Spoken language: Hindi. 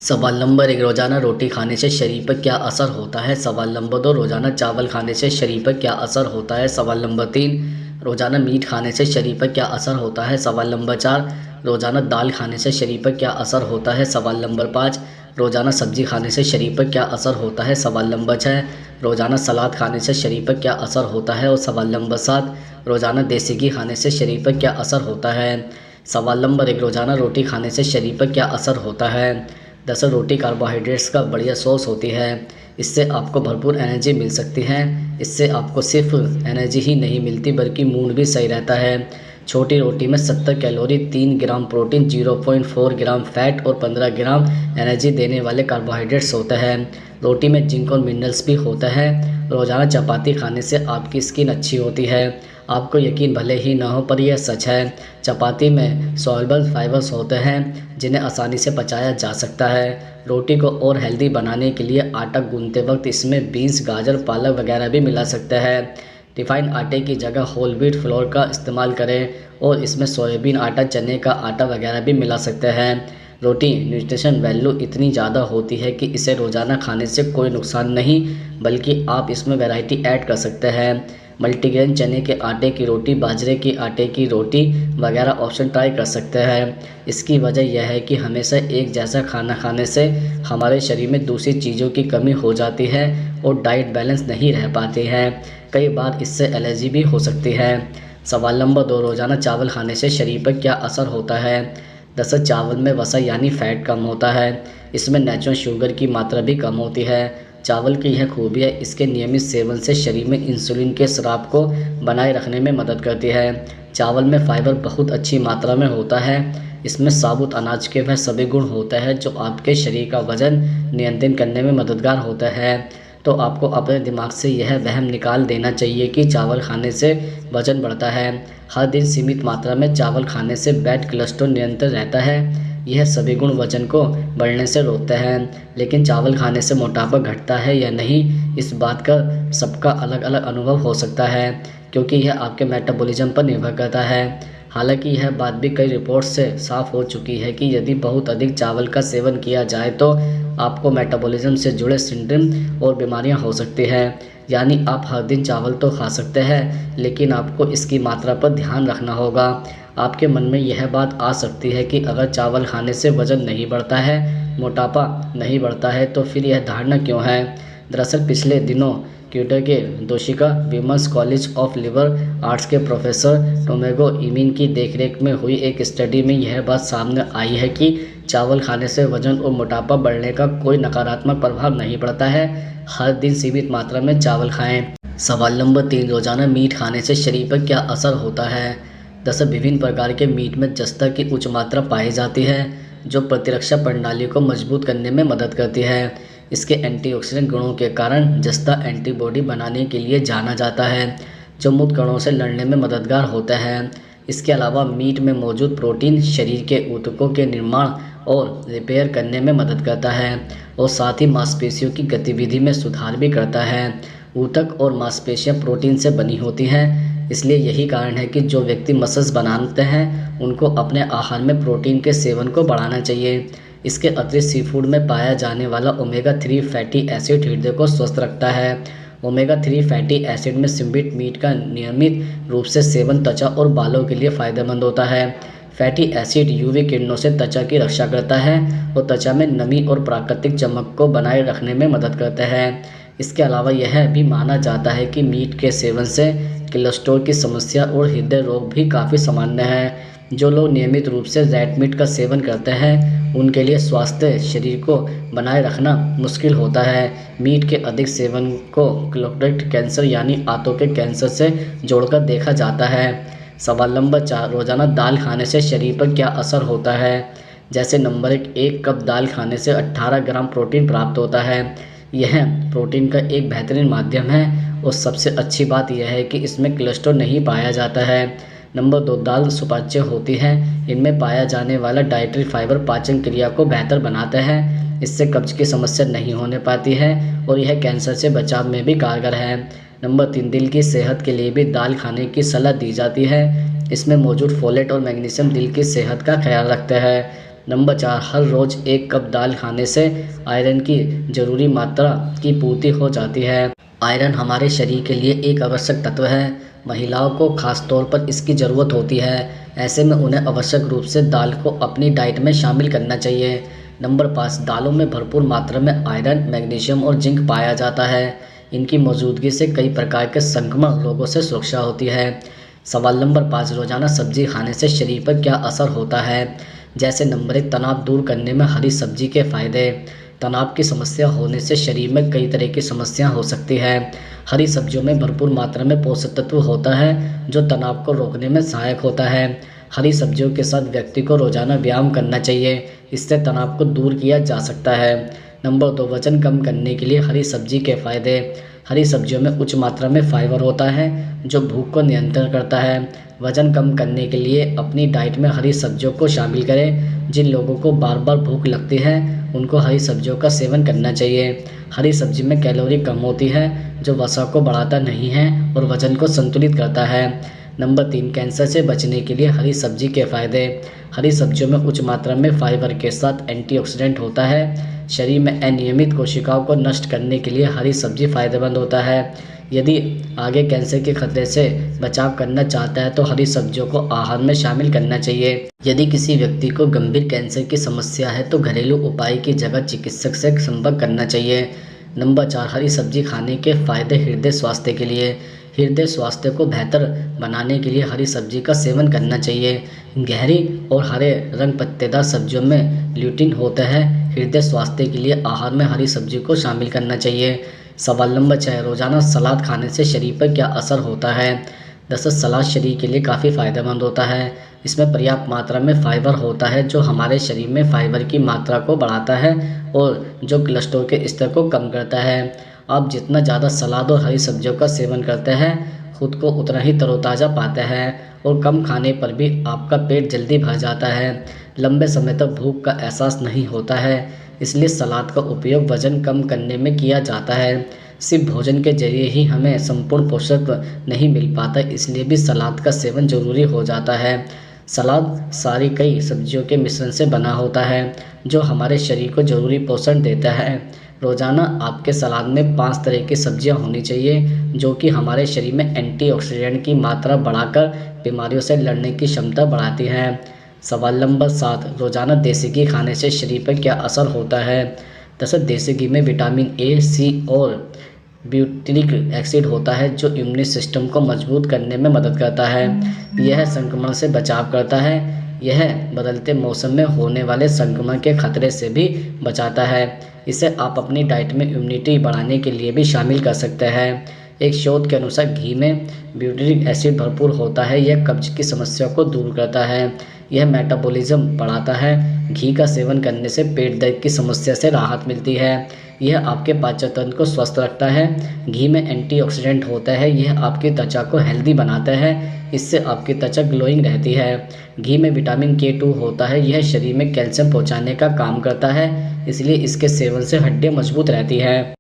सवाल नंबर 1, रोज़ाना रोटी खाने से शरीर पर क्या असर होता है? सवाल नंबर 2, रोज़ाना चावल खाने से शरीर पर क्या असर होता है? सवाल नंबर 3, रोज़ाना मीट खाने से शरीर पर क्या असर होता है? सवाल नंबर 4, रोज़ाना दाल खाने से शरीर पर क्या असर होता है? सवाल नंबर 5, रोज़ाना सब्जी खाने से शरीर पर क्या असर होता है? सवाल नंबर 6, रोज़ाना सलाद खाने से शरीर पर क्या असर होता है? और सवाल नंबर 7, रोज़ाना देसी घी खाने से शरीर पर क्या असर होता है? सवाल नंबर 1, रोज़ाना रोटी खाने से शरीर पर क्या असर होता है? दरअसल रोटी कार्बोहाइड्रेट्स का बढ़िया सोर्स होती है। इससे आपको भरपूर एनर्जी मिल सकती है। इससे आपको सिर्फ एनर्जी ही नहीं मिलती बल्कि मूड भी सही रहता है। छोटी रोटी में 70 कैलोरी, 3 ग्राम प्रोटीन, 0.4 ग्राम फैट और 15 ग्राम एनर्जी देने वाले कार्बोहाइड्रेट्स होते हैं। रोटी में जिंक और मिनरल्स भी होता है। रोज़ाना चपाती खाने से आपकी स्किन अच्छी होती है। आपको यकीन भले ही ना हो पर यह सच है। चपाती में सॉल्युबल फाइबर्स होते हैं जिन्हें आसानी से पचाया जा सकता है। रोटी को और हेल्दी बनाने के लिए आटा गूंथते वक्त इसमें बीन्स, गाजर, पालक वगैरह भी मिला सकते हैं। रिफाइंड आटे की जगह होल व्हीट फ्लोर का इस्तेमाल करें और इसमें सोयाबीन आटा, चने का आटा वगैरह भी मिला सकते हैं। रोटी न्यूट्रिशन वैल्यू इतनी ज़्यादा होती है कि इसे रोज़ाना खाने से कोई नुकसान नहीं, बल्कि आप इसमें वैरायटी ऐड कर सकते हैं। मल्टीग्रेन चने के आटे की रोटी, बाजरे की आटे की रोटी वगैरह ऑप्शन ट्राई कर सकते हैं। इसकी वजह यह है कि हमेशा एक जैसा खाना खाने से हमारे शरीर में दूसरी चीज़ों की कमी हो जाती है और डाइट बैलेंस नहीं रह पाती है। कई बार इससे एलर्जी भी हो सकती है। सवाल नंबर 2, रोज़ाना चावल खाने से शरीर पर क्या असर होता है? दरअसल चावल में वसा यानी फ़ैट कम होता है। इसमें नेचुरल शुगर की मात्रा भी कम होती है। चावल की यह खूबी है, इसके नियमित सेवन से शरीर में इंसुलिन के स्राव को बनाए रखने में मदद करती है। चावल में फाइबर बहुत अच्छी मात्रा में होता है। इसमें साबुत अनाज के वह सभी गुण होते हैं जो आपके शरीर का वजन नियंत्रित करने में मददगार होता है। तो आपको अपने दिमाग से यह वहम निकाल देना चाहिए कि चावल खाने से वजन बढ़ता है। हर दिन सीमित मात्रा में चावल खाने से बैड कोलेस्ट्रॉल नियंत्रित रहता है। यह सभी गुण वजन को बढ़ने से रोकते हैं। लेकिन चावल खाने से मोटापा घटता है या नहीं, इस बात का सबका अलग अलग अनुभव हो सकता है, क्योंकि यह आपके मेटाबॉलिज्म पर निर्भर करता है। हालांकि यह बात भी कई रिपोर्ट्स से साफ हो चुकी है कि यदि बहुत अधिक चावल का सेवन किया जाए तो आपको मेटाबॉलिज्म से जुड़े सिंड्रोम और बीमारियां हो सकती हैं। यानी आप हर दिन चावल तो खा सकते हैं, लेकिन आपको इसकी मात्रा पर ध्यान रखना होगा। आपके मन में यह बात आ सकती है कि अगर चावल खाने से वजन नहीं बढ़ता है, मोटापा नहीं बढ़ता है, तो फिर यह धारणा क्यों है? दरअसल पिछले दिनों क्योटो के दोशिका विमस कॉलेज ऑफ लिवर आर्ट्स के प्रोफेसर टोमेगो इमिन की देखरेख में हुई एक स्टडी में यह बात सामने आई है कि चावल खाने से वजन और मोटापा बढ़ने का कोई नकारात्मक प्रभाव नहीं पड़ता है। हर दिन सीमित मात्रा में चावल खाएं। सवाल नंबर 3, रोजाना मीट खाने से शरीर पर क्या असर होता है? दरअसल विभिन्न प्रकार के मीट में जस्ता की उच्च मात्रा पाई जाती है जो प्रतिरक्षा प्रणाली को मजबूत करने में मदद करती है। इसके एंटीऑक्सीडेंट गुणों के कारण जस्ता एंटीबॉडी बनाने के लिए जाना जाता है जो मुक्त कणों से लड़ने में मददगार होता है। इसके अलावा मीट में मौजूद प्रोटीन शरीर के ऊतकों के निर्माण और रिपेयर करने में मदद करता है और साथ ही मांसपेशियों की गतिविधि में सुधार भी करता है। ऊतक और मांसपेशियां प्रोटीन से बनी होती हैं, इसलिए यही कारण है कि जो व्यक्ति मसल्स बनाते हैं उनको अपने आहार में प्रोटीन के सेवन को बढ़ाना चाहिए। इसके अतिरिक्त सी फूड में पाया जाने वाला ओमेगा 3 फैटी एसिड हृदय को स्वस्थ रखता है। ओमेगा 3 फैटी एसिड में सिम्बिट मीट का नियमित रूप से सेवन त्वचा और बालों के लिए फ़ायदेमंद होता है। फैटी एसिड यूवी किरणों से त्वचा की रक्षा करता है और त्वचा में नमी और प्राकृतिक चमक को बनाए रखने में मदद करता है। इसके अलावा यह भी माना जाता है कि मीट के सेवन से कोलेस्ट्रॉल की समस्या और हृदय रोग भी काफ़ी सामान्य है। जो लोग नियमित रूप से रेड मीट का सेवन करते हैं उनके लिए स्वास्थ्य शरीर को बनाए रखना मुश्किल होता है। मीट के अधिक सेवन को कोलोरेक्टल कैंसर यानी आंतों के कैंसर से जोड़कर देखा जाता है। सवाल नंबर 4, रोज़ाना दाल खाने से शरीर पर क्या असर होता है? जैसे नंबर 1 कप दाल खाने से 18 ग्राम प्रोटीन प्राप्त होता है। यह प्रोटीन का एक बेहतरीन माध्यम है और सबसे अच्छी बात यह है कि इसमें कोलेस्ट्रॉल नहीं पाया जाता है। नंबर 2, दाल सुपाच्य होती है। इनमें पाया जाने वाला डाइटरी फाइबर पाचन क्रिया को बेहतर बनाता है। इससे कब्ज की समस्या नहीं होने पाती है और यह कैंसर से बचाव में भी कारगर है। नंबर 3, दिल की सेहत के लिए भी दाल खाने की सलाह दी जाती है। इसमें मौजूद फोलेट और मैग्नीशियम दिल की सेहत का ख्याल रखते हैं। नंबर 4, हर रोज़ 1 कप दाल खाने से आयरन की ज़रूरी मात्रा की पूर्ति हो जाती है। आयरन हमारे शरीर के लिए एक आवश्यक तत्व है। महिलाओं को खास तौर पर इसकी ज़रूरत होती है। ऐसे में उन्हें आवश्यक रूप से दाल को अपनी डाइट में शामिल करना चाहिए। नंबर 5, दालों में भरपूर मात्रा में आयरन, मैग्नीशियम और जिंक पाया जाता है। इनकी मौजूदगी से कई प्रकार के संक्रमण रोगों से सुरक्षा होती है। सवाल नंबर 5, रोज़ाना सब्जी खाने से शरीर पर क्या असर होता है? जैसे नंबर 1, तनाव दूर करने में हरी सब्जी के फ़ायदे। तनाव की समस्या होने से शरीर में कई तरह की समस्या हो सकती है। हरी सब्जियों में भरपूर मात्रा में पोषक तत्व होता है जो तनाव को रोकने में सहायक होता है। हरी सब्जियों के साथ व्यक्ति को रोज़ाना व्यायाम करना चाहिए, इससे तनाव को दूर किया जा सकता है। नंबर 2, वज़न कम करने के लिए हरी सब्जी के फ़ायदे। हरी सब्जियों में उच्च मात्रा में फाइबर होता है जो भूख को नियंत्रण करता है। वज़न कम करने के लिए अपनी डाइट में हरी सब्जियों को शामिल करें। जिन लोगों को बार बार भूख लगती है उनको हरी सब्जियों का सेवन करना चाहिए। हरी सब्जी में कैलोरी कम होती है जो वसा को बढ़ाता नहीं है और वज़न को संतुलित करता है। नंबर 3, कैंसर से बचने के लिए हरी सब्जी के फ़ायदे। हरी सब्जियों में उच्च मात्रा में फाइबर के साथ एंटीऑक्सीडेंट होता है। शरीर में अनियमित कोशिकाओं को नष्ट करने के लिए हरी सब्जी फ़ायदेमंद होता है। यदि आगे कैंसर के खतरे से बचाव करना चाहता है तो हरी सब्जियों को आहार में शामिल करना चाहिए। यदि किसी व्यक्ति को गंभीर कैंसर की समस्या है तो घरेलू उपाय की जगह चिकित्सक से संपर्क करना चाहिए। नंबर 4, हरी सब्जी खाने के फायदे हृदय स्वास्थ्य के लिए। हृदय स्वास्थ्य को बेहतर बनाने के लिए हरी सब्जी का सेवन करना चाहिए। गहरी और हरे रंग पत्तेदार सब्जियों में ल्यूटिन होता है। हृदय स्वास्थ्य के लिए आहार में हरी सब्जी को शामिल करना चाहिए। सवाल नंबर 6, रोज़ाना सलाद खाने से शरीर पर क्या असर होता है? दरअसल सलाद शरीर के लिए काफ़ी फ़ायदेमंद होता है। इसमें पर्याप्त मात्रा में फाइबर होता है जो हमारे शरीर में फाइबर की मात्रा को बढ़ाता है और जो कोलेस्ट्रॉल के स्तर को कम करता है। आप जितना ज़्यादा सलाद और हरी सब्जियों का सेवन करते हैं खुद को उतना ही तरोताज़ा पाते हैं और कम खाने पर भी आपका पेट जल्दी भर जाता है। लंबे समय तक भूख का एहसास नहीं होता है, इसलिए सलाद का उपयोग वज़न कम करने में किया जाता है। सिर्फ भोजन के जरिए ही हमें संपूर्ण पोषक नहीं मिल पाता, इसलिए भी सलाद का सेवन ज़रूरी हो जाता है। सलाद सारी कई सब्जियों के मिश्रण से बना होता है जो हमारे शरीर को ज़रूरी पोषण देता है। रोज़ाना आपके सलाद में 5 तरह की सब्जियां होनी चाहिए जो कि हमारे शरीर में एंटीऑक्सीडेंट की मात्रा बढ़ाकर बीमारियों से लड़ने की क्षमता बढ़ाती हैं। सवाल नंबर 7, रोज़ाना देसी घी खाने से शरीर पर क्या असर होता है? दरअसल देसी घी में विटामिन ए, सी और ब्यूटिरिक एसिड होता है जो इम्यून सिस्टम को मजबूत करने में मदद करता है। यह संक्रमण से बचाव करता है। यह बदलते मौसम में होने वाले संक्रमण के खतरे से भी बचाता है। इसे आप अपनी डाइट में इम्यूनिटी बढ़ाने के लिए भी शामिल कर सकते हैं। एक शोध के अनुसार घी में ब्यूटिरिक एसिड भरपूर होता है। यह कब्ज की समस्या को दूर करता है। यह मेटाबॉलिज्म बढ़ाता है। घी का सेवन करने से पेट दर्द की समस्या से राहत मिलती है। यह आपके पाचन तंत्र को स्वस्थ रखता है। घी में एंटीऑक्सीडेंट होता है। यह आपकी त्वचा को हेल्दी बनाता है। इससे आपकी त्वचा ग्लोइंग रहती है। घी में विटामिन K2 होता है। यह शरीर में कैल्शियम पहुंचाने का काम करता है, इसलिए इसके सेवन से हड्डियां मजबूत रहती हैं।